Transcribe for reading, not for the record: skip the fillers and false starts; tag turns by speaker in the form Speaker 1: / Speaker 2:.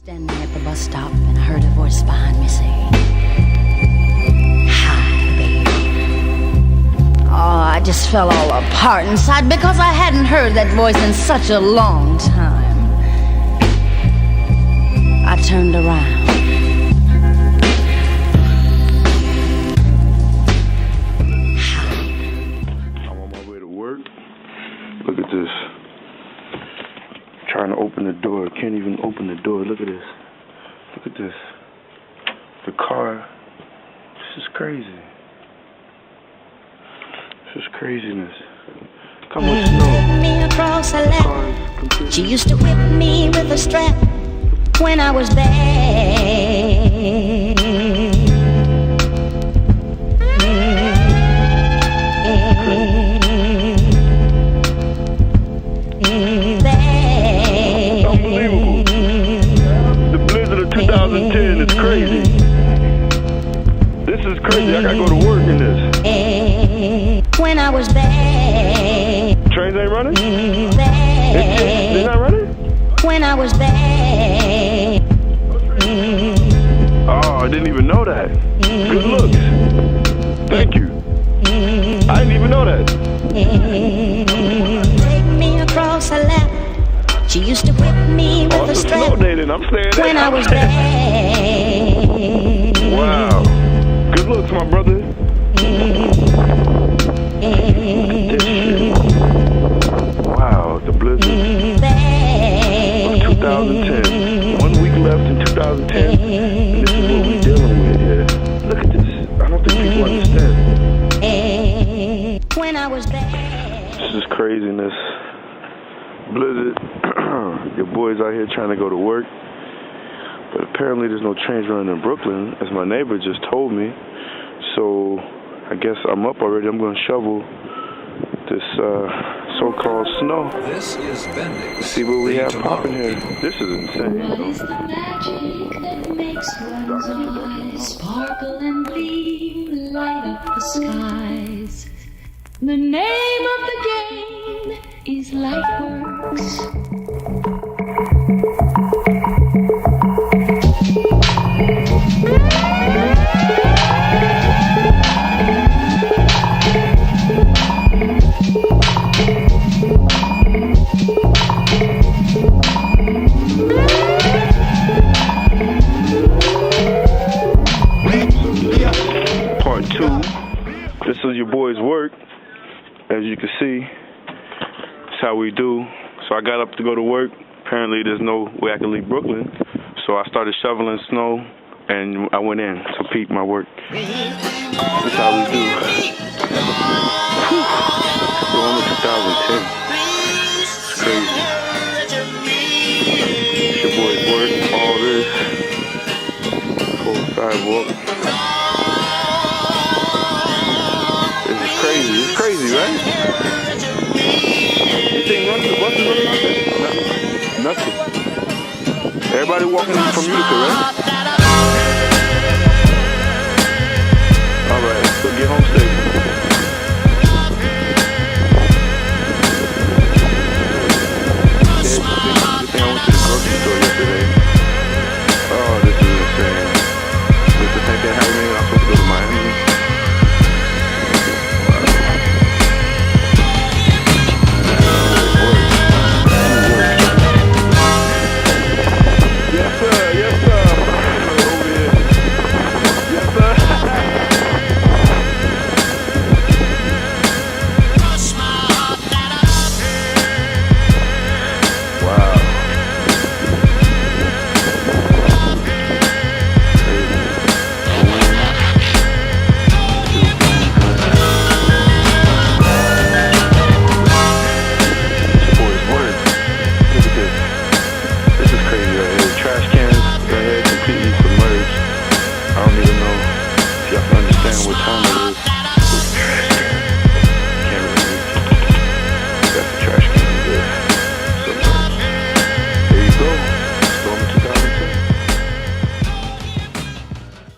Speaker 1: Standing at the bus stop, and I heard a voice behind me say, "Hi, baby." Oh, I just fell all apart inside because I hadn't heard that voice in such a long time. I turned around.
Speaker 2: I'm on my way to work. Look at this. Trying to open the door. Can't even open the door. Look at this. Look at this. The car. This is crazy. This is craziness. Come on, snow.
Speaker 1: Me across the lap. She used to whip me with a strap when I was bad.
Speaker 2: Unbelievable. The Blizzard of 2010 is crazy. This is crazy. I gotta go to work in this.
Speaker 1: When I was bad.
Speaker 2: Trains ain't running?
Speaker 1: Bad.
Speaker 2: They're not running?
Speaker 1: When I was bad.
Speaker 2: Oh, I didn't even know that. Good looks. Thank you. I didn't even know that.
Speaker 1: Take me across the lap. She used to whip me with a
Speaker 2: It's a
Speaker 1: strap
Speaker 2: snow day then. I'm staying there.
Speaker 1: when I was bad.
Speaker 2: Wow. Good looks, my brother. This shit. Wow, the Blizzard of 2010. 1 week left in 2010. And this is what we're dealing with here. Look at this. I don't think people understand.
Speaker 1: When I was bad.
Speaker 2: This is craziness. Blizzard, your boy's out here trying to go to work. But apparently there's no trains running in Brooklyn, as my neighbor just told me. So I guess I'm up already. I'm going to shovel this so-called snow.
Speaker 3: This is Bendix.
Speaker 2: See what we have popping here. This is insane.
Speaker 4: What is the magic that makes one's eyes sparkle and gleam, light up the skies? The name of the game is Lightworks.
Speaker 2: Part 2. This is your boy's work. As you can see, it's how we do. So I got up to go to work. Apparently there's no way I can leave Brooklyn. So I started shoveling snow and I went in to peep my work. That's how we do. We're on to 2010. It's crazy. It's your boy's work. All this. Full sidewalk. This is crazy. It's crazy, right? You think the bus is running out there? Nothing. Everybody walking from Utica, right? Alright, so get home safe.